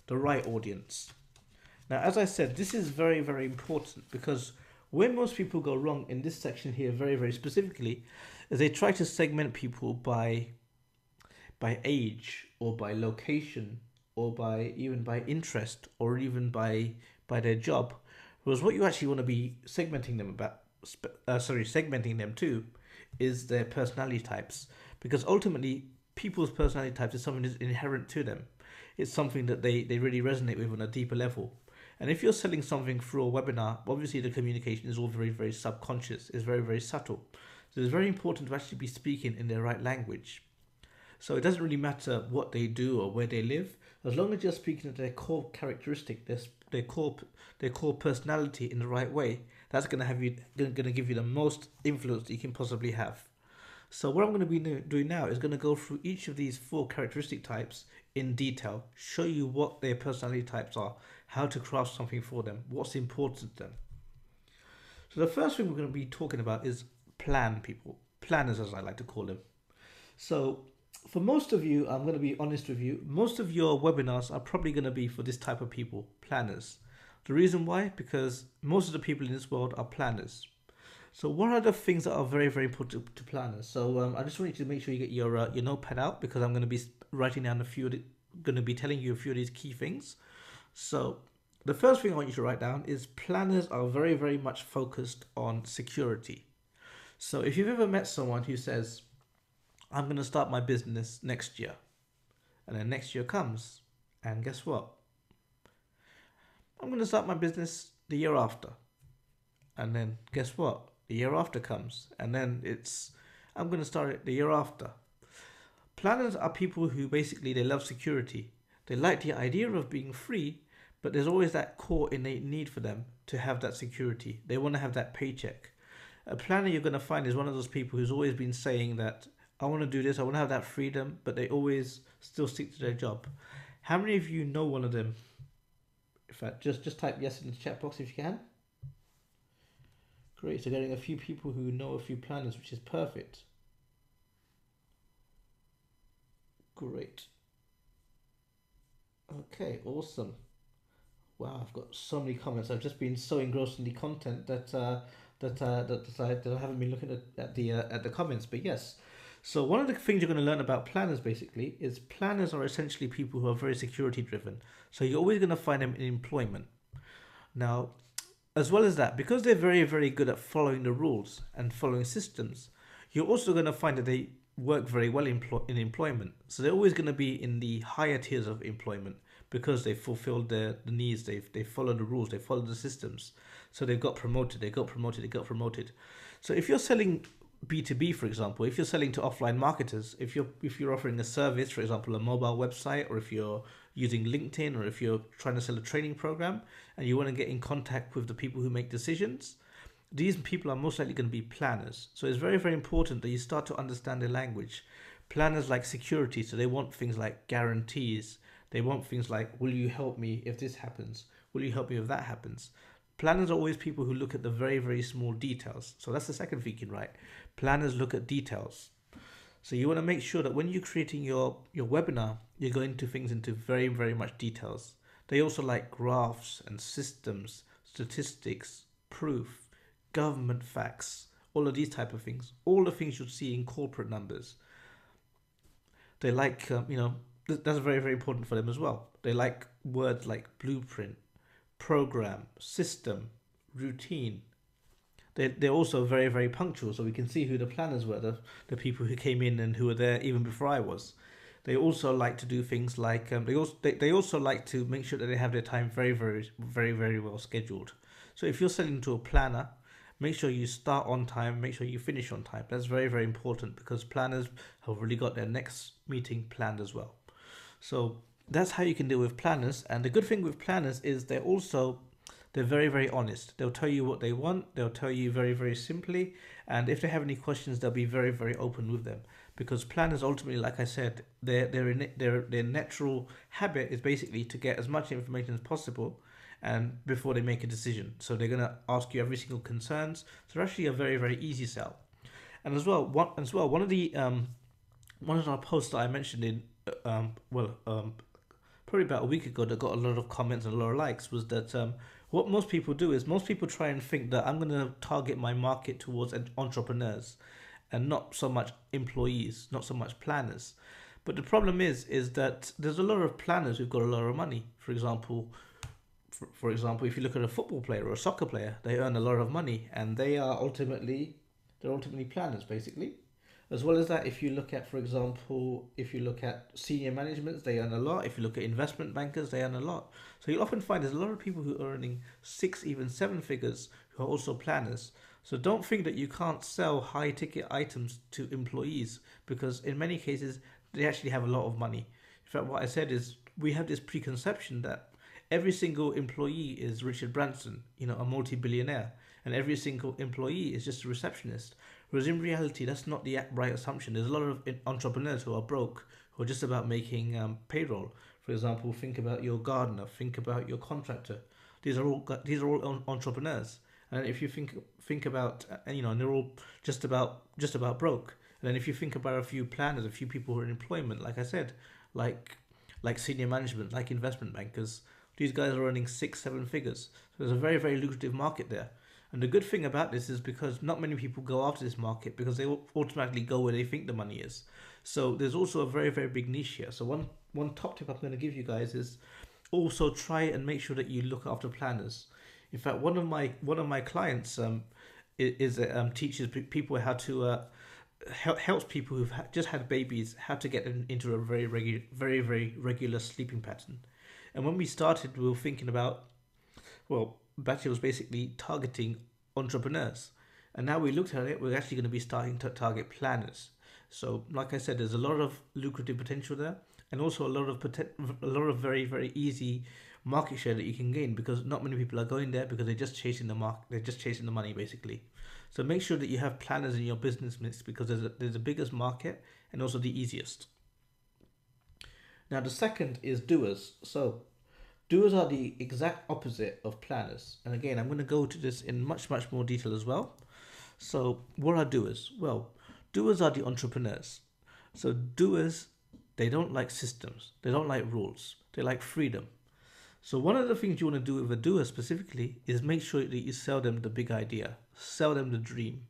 the right audience. Now, as I said, this is very, very important because where most people go wrong in this section here, very, very specifically, is they try to segment people by age or by location or by even by interest or even by their job. Whereas what you actually want to be segmenting them about, segmenting them to, is their personality types, because ultimately people's personality types is something that's inherent to them. It's something that they really resonate with on a deeper level. And if you're selling something through a webinar, obviously the communication is all very, very subconscious, it's very, very subtle. So it's very important to actually be speaking in their right language. So it doesn't really matter what they do or where they live, as long as you're speaking to their core characteristic, their core personality in the right way. That's going to give you the most influence that you can possibly have. So what I'm going to be doing now is going to go through each of these 4 characteristic types in detail, show you what their personality types are, how to craft something for them, what's important to them. So the first thing we're going to be talking about is plan people, planners as I like to call them. So for most of you, I'm going to be honest with you, most of your webinars are probably going to be for this type of people, planners. The reason why? Because most of the people in this world are planners. So what are the things that are very, very important to planners? So I just want you to make sure you get your notepad out, because I'm going to be writing down going to be telling you a few of these key things. So the first thing I want you to write down is planners are very, very much focused on security. So if you've ever met someone who says, I'm going to start my business next year, and then next year comes, and guess what? I'm going to start my business the year after, and then guess what? The year after comes, and then I'm going to start it the year after. Planners are people who basically, they love security. They like the idea of being free, but there's always that core innate need for them to have that security. They want to have that paycheck. A planner you're going to find is one of those people who's always been saying that, I want to do this, I want to have that freedom, but they always still stick to their job. How many of you know one of them? In fact, just type yes in the chat box if you can. Great, so getting a few people who know a few planners, which is perfect. Great. Okay, awesome. Wow, I've got so many comments. I've just been so engrossed in the content that I haven't been looking at the comments. But yes, so one of the things you're going to learn about planners basically is planners are essentially people who are very security driven. So you're always going to find them in employment. Now, as well as that, because they're very, very good at following the rules and following systems, you're also going to find that they work very well in employment. So they're always going to be in the higher tiers of employment because they fulfilled the needs, they follow the rules, they follow the systems. So they got promoted. So if you're selling B2B, for example, if you're selling to offline marketers, if you're offering a service, for example, a mobile website, or if you're using LinkedIn, or if you're trying to sell a training program and you want to get in contact with the people who make decisions, these people are most likely going to be planners. So it's very, very important that you start to understand their language. Planners like security, so they want things like guarantees. They want things like, will you help me if this happens? Will you help me if that happens? Planners are always people who look at the very, very small details. So that's the second thing you can write. Planners look at details. So you want to make sure that when you're creating your webinar, you're going into things into very, very much details. They also like graphs and systems, statistics, proof, government facts, all of these type of things. All the things you'll see in corporate numbers. They like, that's very, very important for them as well. They like words like blueprint, program, system, routine. They're also very, very punctual, so we can see who the planners were, the people who came in and who were there even before I was. They also like to do things like they also like to make sure that they have their time very, very, very, very well scheduled. So if you're selling to a planner, make sure you start on time, make sure you finish on time. That's very, very important because planners have really got their next meeting planned as well. So that's how you can deal with planners. And the good thing with planners is they're very, very honest. They'll tell you what they want. They'll tell you very, very simply. And if they have any questions, they'll be very, very open with them. Because planners ultimately, like I said, their natural habit is basically to get as much information as possible and before they make a decision. So they're going to ask you every single concerns. So they're actually a very, very easy sell. And one of our posts that I mentioned in probably about a week ago that got a lot of comments and a lot of likes was that what most people do is most people try and think that I'm going to target my market towards entrepreneurs and not so much employees, not so much planners. But the problem is that there's a lot of planners who've got a lot of money. For example, if you look at a football player or a soccer player, they earn a lot of money, and they're ultimately planners basically. As well as that, if you look at, for example, if you look at senior managements, they earn a lot. If you look at investment bankers, they earn a lot. So you'll often find there's a lot of people who are earning six, even seven figures who are also planners. So don't think that you can't sell high ticket items to employees, because in many cases they actually have a lot of money. In fact, what I said is we have this preconception that every single employee is Richard Branson, a multi-billionaire, and every single employee is just a receptionist. Whereas in reality, that's not the right assumption. There's a lot of entrepreneurs who are broke, who are just about making payroll. For example, think about your gardener, think about your contractor. These are all entrepreneurs. And if you think about, and they're all just about broke. And then if you think about a few planners, a few people who are in employment, like I said, like senior management, like investment bankers, these guys are earning six, seven figures. So there's a very, very lucrative market there. And the good thing about this is because not many people go after this market because they automatically go where they think the money is. So there's also a very, very big niche here. So one top tip I'm going to give you guys is also try and make sure that you look after planners. In fact, one of my clients teaches people how to helps people who've just had babies how to get them into a very regular sleeping pattern. And when we started, we were thinking about, well, Batchy was basically targeting entrepreneurs. And now we looked at it, we're actually going to be starting to target planners. So, like I said, there's a lot of lucrative potential there, and also a lot of very, very easy market share that you can gain, because not many people are going there because they're just chasing the market, they're just chasing the money basically. So make sure that you have planners in your business mix, because there's the biggest market and also the easiest. Now the second is doers. So doers are the exact opposite of planners. And again, I'm going to go to this in much, much more detail as well. So what are doers? Well, doers are the entrepreneurs. So doers, they don't like systems. They don't like rules. They like freedom. So one of the things you want to do with a doer specifically is make sure that you sell them the big idea. Sell them the dream.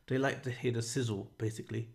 They like to hear the sizzle, basically.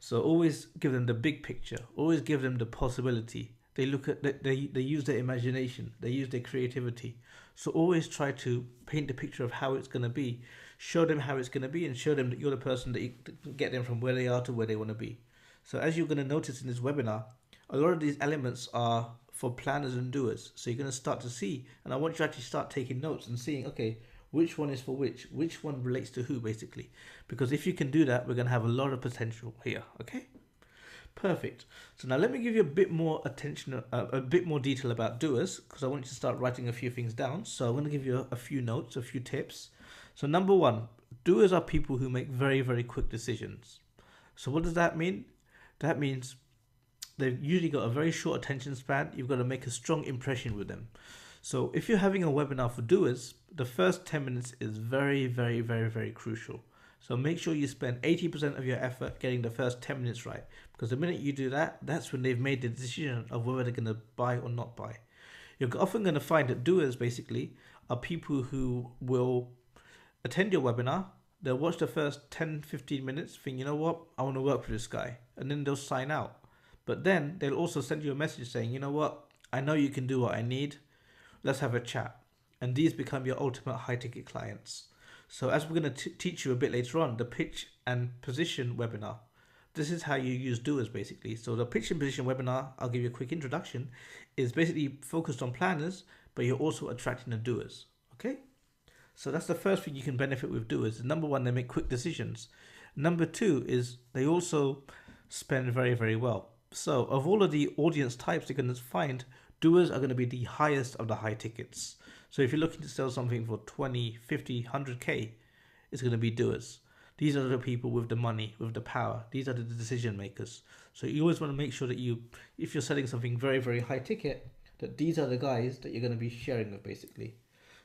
So always give them the big picture. Always give them the possibility. They use their imagination, they use their creativity. So always try to paint the picture of how it's going to be, show them how it's going to be, and show them that you're the person that you can get them from where they are to where they want to be. So as you're going to notice in this webinar, a lot of these elements are for planners and doers. So you're going to start to see, and I want you to actually start taking notes and seeing, okay, which one is for which one relates to who, basically. Because if you can do that, we're going to have a lot of potential here, okay? Perfect. So now let me give you a bit more attention, a bit more detail about doers, because I want you to start writing a few things down. So I'm going to give you a few notes, a few tips. So number one, doers are people who make very, very quick decisions. So what does that mean? That means they've usually got a very short attention span. You've got to make a strong impression with them. So if you're having a webinar for doers, the first 10 minutes is very, very, very, very crucial. So make sure you spend 80% of your effort getting the first 10 minutes right. Because the minute you do that, that's when they've made the decision of whether they're going to buy or not buy. You're often going to find that doers basically are people who will attend your webinar. They'll watch the first 10-15 minutes, think, you know what, I want to work for this guy. And then they'll sign out. But then they'll also send you a message saying, you know what, I know you can do what I need. Let's have a chat. And these become your ultimate high ticket clients. So as we're going to teach you a bit later on, the pitch and position webinar, this is how you use doers basically. So the pitch and position webinar, I'll give you a quick introduction, is basically focused on planners, but you're also attracting the doers. Okay? So that's the first thing you can benefit with doers. Number one, they make quick decisions. Number two is they also spend very, very well. So of all of the audience types you're going to find, doers are going to be the highest of the high tickets. So if you're looking to sell something for 20, 50, 100K, it's going to be doers. These are the people with the money, with the power. These are the decision makers. So you always want to make sure that if you're selling something very, very high ticket, that these are the guys that you're going to be sharing with basically.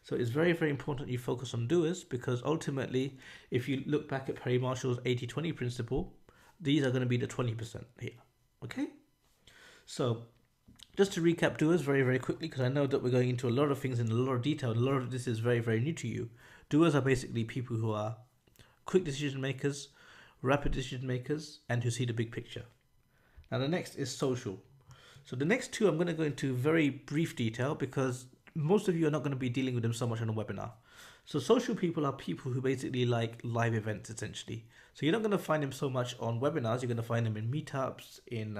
So it's very, very important you focus on doers, because ultimately, if you look back at Perry Marshall's 80-20 principle, these are going to be the 20% here. Okay? So just to recap doers very, very quickly, because I know that we're going into a lot of things in a lot of detail. A lot of this is very, very new to you. Doers are basically people who are quick decision makers, rapid decision makers, and who see the big picture. Now the next is social. So the next two I'm going to go into very brief detail because most of you are not going to be dealing with them so much on a webinar. So social people are people who basically like live events essentially. So you're not going to find them so much on webinars. You're going to find them in meetups, in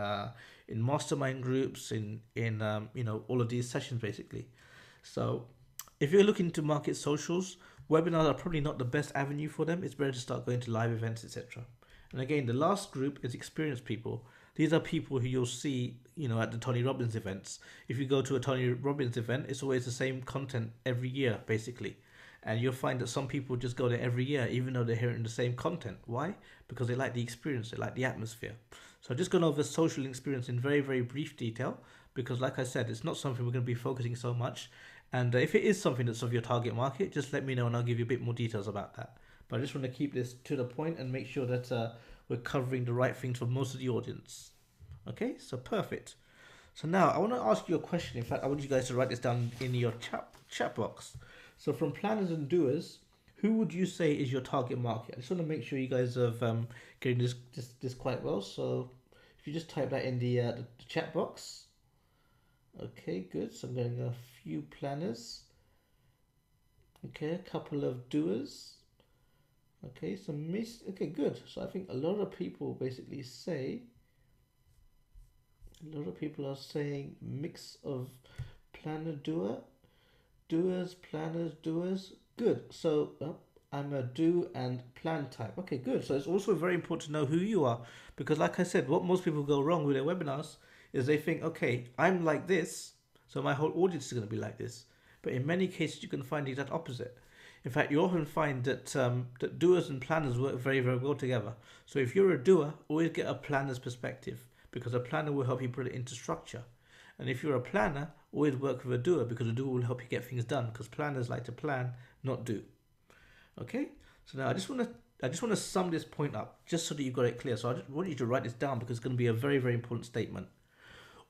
mastermind groups, in you know, all of these sessions basically. So if you're looking to market socials, webinars are probably not the best avenue for them. It's better to start going to live events, etc. And again, the last group is experienced people. These are people who you'll see, you know, at the Tony Robbins events. If you go to a Tony Robbins event, it's always the same content every year, basically. And you'll find that some people just go there every year, even though they're hearing the same content. Why? Because they like the experience, they like the atmosphere. So I've just gone over social experience in very, very brief detail, because like I said, it's not something we're going to be focusing so much. And if it is something that's of your target market, just let me know and I'll give you a bit more details about that. But I just want to keep this to the point and make sure that we're covering the right things for most of the audience. Okay, so perfect. So now I want to ask you a question. In fact, I want you guys to write this down in your chat box. So from planners and doers, who would you say is your target market? I just want to make sure you guys have getting this quite well. So if you just type that in the chat box. Okay, good. So I'm getting a few planners. Okay, a couple of doers. Okay, so okay, good. So I think a lot of people basically say, a lot of people are saying mix of planner doer, doers, planners, doers. Good. So I'm a do and plan type. Okay, good. So it's also very important to know who you are, because like I said, what most people go wrong with their webinars is they think, okay, I'm like this, so my whole audience is going to be like this. But in many cases, you can find the exact opposite. In fact, you often find that that doers and planners work very, very well together. So if you're a doer, always get a planner's perspective, because a planner will help you put it into structure. And if you're a planner, always work with a doer, because a doer will help you get things done, because planners like to plan, not do. Okay? So now I just want to sum this point up, just so that you've got it clear. So I just want you to write this down, because it's going to be a very, very important statement.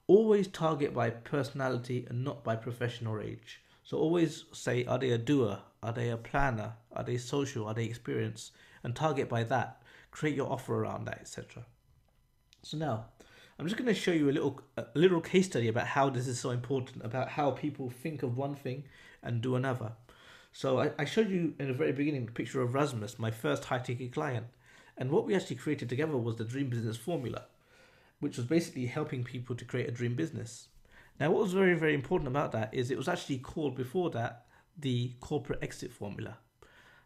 Always target by personality and not by profession or age. So always say, are they a doer? Are they a planner? Are they social? Are they experienced? And target by that. Create your offer around that, etc. So now, I'm just going to show you a little case study about how this is so important, about how people think of one thing and do another. So I showed you in the very beginning the picture of Rasmus, my first high-ticket client. And what we actually created together was the Dream Business Formula, which was basically helping people to create a dream business. Now, what was very, very important about that is it was actually called before that the Corporate Exit Formula.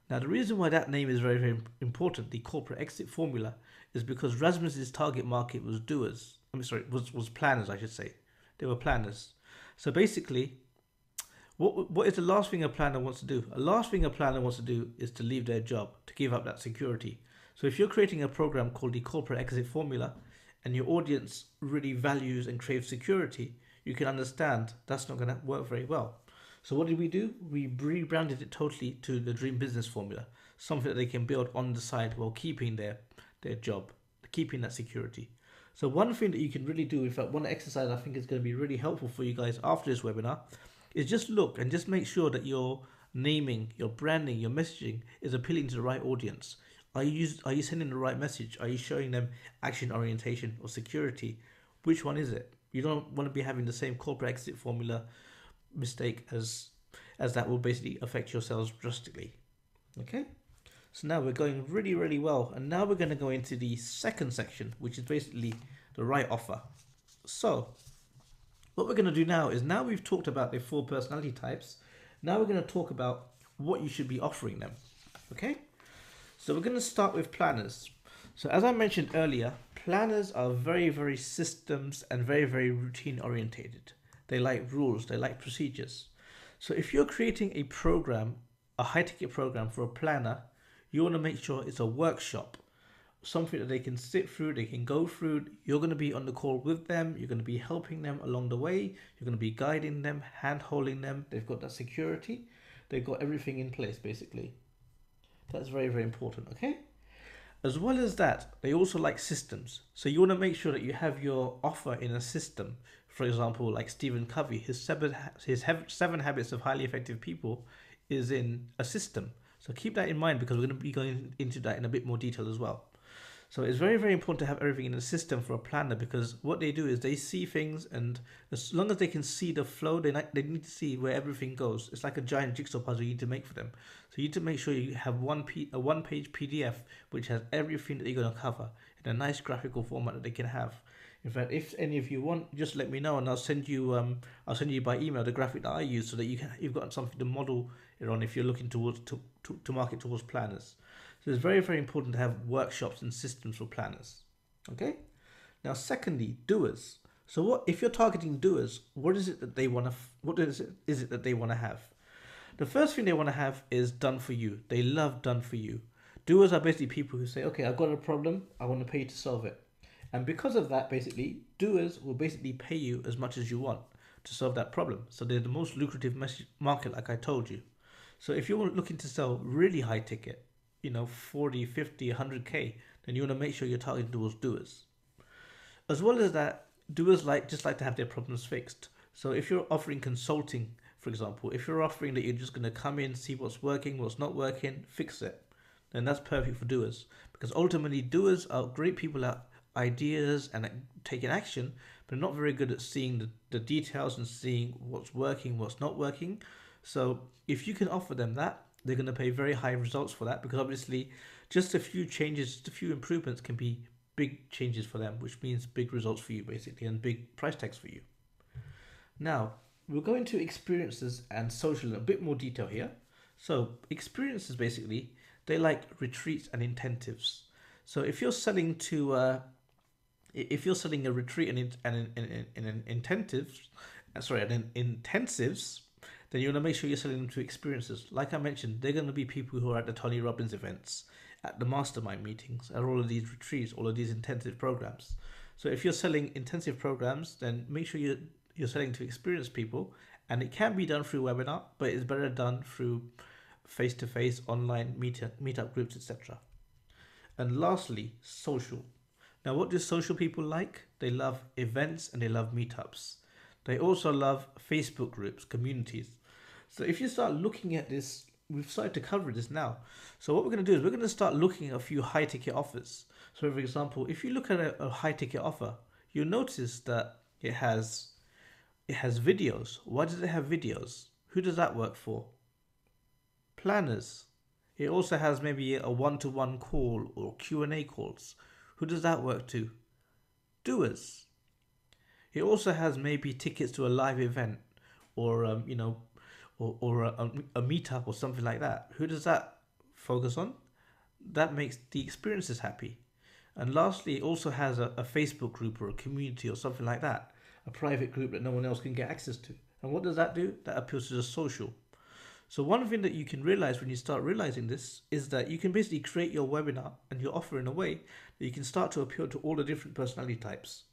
Now, the reason why that name is very, very important, the Corporate Exit Formula, is because Rasmus's target market was doers. Was planners, I should say. They were planners. So basically, what is the last thing a planner wants to do? The last thing a planner wants to do is to leave their job, to give up that security. So if you're creating a program called the Corporate Exit Formula, and your audience really values and craves security, you can understand that's not going to work very well. So what did we do? We rebranded it totally to the Dream Business Formula, something that they can build on the side while keeping their job, keeping that security. So one thing that you can really do, in fact, one exercise I think is going to be really helpful for you guys after this webinar, is just look and just make sure that your naming, your branding, your messaging is appealing to the right audience. Are you sending the right message? Are you showing them action orientation or security? Which one is it? You don't want to be having the same corporate exit formula mistake as that will basically affect your sales drastically. Okay? So now we're going really, really well. And now we're going to go into the second section, which is basically the right offer. So what we're going to do now is, now we've talked about the 4 personality types, now we're going to talk about what you should be offering them. Okay? So we're going to start with planners. So as I mentioned earlier, planners are very, very systems and very, very routine orientated. They like rules, they like procedures. So if you're creating a program, a high ticket program for a planner, you want to make sure it's a workshop, something that they can sit through, they can go through. You're going to be on the call with them, you're going to be helping them along the way, you're going to be guiding them, hand holding them. They've got that security, they've got everything in place basically. That's very, very important, okay? As well as that, they also like systems. So you want to make sure that you have your offer in a system. For example, like Stephen Covey, seven habits of highly effective people is in a system. So keep that in mind because we're going to be going into that in a bit more detail as well. So it's very, very important to have everything in a system for a planner because what they do is they see things, and as long as they can see the flow, they need to see where everything goes. It's like a giant jigsaw puzzle you need to make for them. So you need to make sure you have a one-page PDF which has everything that you're going to cover in a nice graphical format that they can have. In fact, if any of you want, just let me know, and I'll send you by email the graphic that I use so that you've got something to model it on if you're looking towards to market towards planners. So it's very, very important to have workshops and systems for planners. Okay. Now, secondly, doers. So what if you're targeting doers? What is it that they want to? What is it that they want to have? The first thing they want to have is done for you. They love done for you. Doers are basically people who say, okay, I've got a problem. I want to pay you to solve it. And because of that, basically, doers will basically pay you as much as you want to solve that problem. So they're the most lucrative market, like I told you. So if you're looking to sell really high ticket, 40, 50, 100K, then you want to make sure you're targeting towards doers. As well as that, doers just like to have their problems fixed. So if you're offering consulting, for example, if you're offering that you're just going to come in, see what's working, what's not working, fix it, then that's perfect for doers. Because ultimately, doers are great people at ideas and at taking action, but not very good at seeing the details and seeing what's working, what's not working. So if you can offer them that, they're going to pay very high results for that because obviously just a few changes, just a few improvements can be big changes for them, which means big results for you basically and big price tags for you. Now, we'll go into experiences and social in a bit more detail here. So experiences basically, they like retreats and intensives. So if you're selling a retreat and an intensives, then you want to make sure you're selling them to experiences. Like I mentioned, they're going to be people who are at the Tony Robbins events, at the mastermind meetings, at all of these retreats, all of these intensive programs. So if you're selling intensive programs, then make sure you're selling to experienced people, and it can be done through webinar, but it's better done through face-to-face, online meetup groups, etc. And lastly, social. Now, what do social people like? They love events and they love meetups. They also love Facebook groups, communities. So if you start looking at this, we've started to cover this now. So what we're going to do is we're going to start looking at a few high ticket offers. So for example, if you look at a high ticket offer, you'll notice that it has videos. Why does it have videos? Who does that work for? Planners. It also has maybe a one-to-one call or Q&A calls. Who does that work to? Doers. It also has maybe tickets to a live event or a meetup or something like that. Who does that focus on? That makes the experiences happy. And lastly, it also has a Facebook group or a community or something like that, a private group that no one else can get access to. And what does that do? That appeals to the social. So one thing that you can realize when you start realizing this is that you can basically create your webinar and your offer in a way that you can start to appeal to all the different personality types.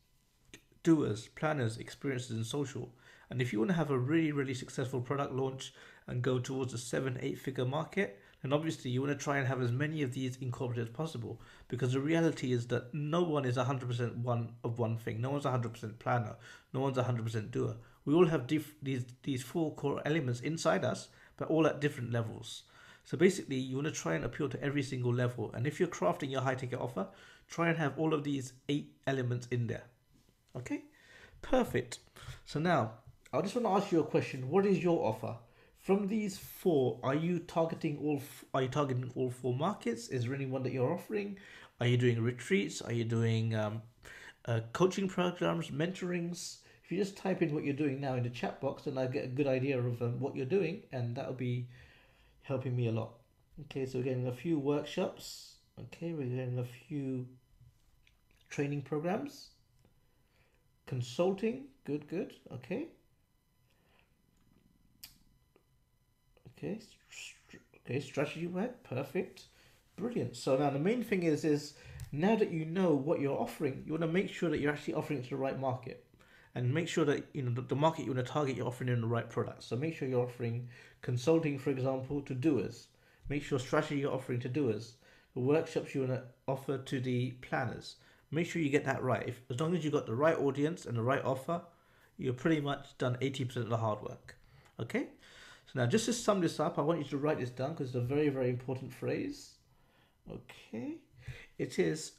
Doers, planners, experiences, and social. And if you want to have a really, really successful product launch and go towards a 7-8 figure market, then obviously you want to try and have as many of these incorporated as possible, because the reality is that no one is 100% one thing. No one's 100% planner. No one's 100% doer. We all have these four core elements inside us, but all at different levels. So basically, you want to try and appeal to every single level. And if you're crafting your high ticket offer, try and have all of these 8 elements in there. Okay, perfect. So now, I just want to ask you a question. What is your offer? From these 4, are you targeting all 4 markets? Is there any one that you're offering? Are you doing retreats? Are you doing coaching programs, mentorings? If you just type in what you're doing now in the chat box, then I'll get a good idea of what you're doing, and that'll be helping me a lot. Okay, so we're getting a few workshops. Okay, we're getting a few training programs. Consulting, good. Okay, strategy work, perfect, brilliant. So now the main thing is now that you know what you're offering, you want to make sure that you're actually offering it to the right market, and make sure that the market you want to target, you're offering in the right products. So make sure you're offering consulting, for example, to doers. Make sure strategy you're offering to doers. The workshops you want to offer to the planners. Make sure you get that right. As long as you've got the right audience and the right offer, you're pretty much done 80% of the hard work. Okay? So now just to sum this up, I want you to write this down because it's a very, very important phrase. Okay? It is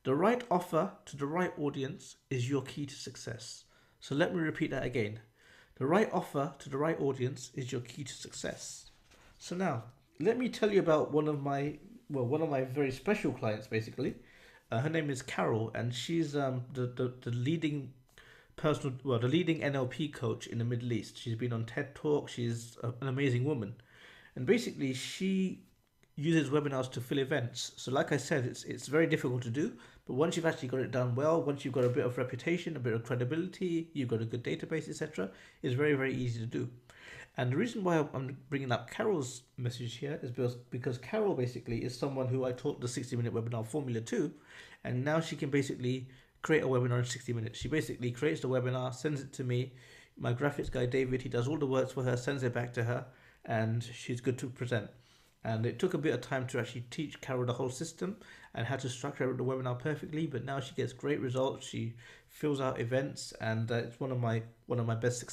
the right offer to the right audience is your key to success. So let me repeat that again. The right offer to the right audience is your key to success. So now, let me tell you about one of my very special clients, basically. Her name is Carol, and she's the leading the leading NLP coach in the Middle East. She's been on TED Talk. She's an amazing woman, and basically she uses webinars to fill events. So like I said, it's very difficult to do, but once you've actually got it done well, once you've got a bit of reputation, a bit of credibility, you've got a good database, etc., it's very, very easy to do. And the reason why I'm bringing up Carol's message here is because Carol basically is someone who I taught the 60-minute webinar formula to, and now she can basically create a webinar in 60 minutes. She basically creates the webinar, sends it to me. My graphics guy, David, he does all the works for her, sends it back to her, and she's good to present. And it took a bit of time to actually teach Carol the whole system and how to structure the webinar perfectly, but now she gets great results. She fills out events, and it's one of my best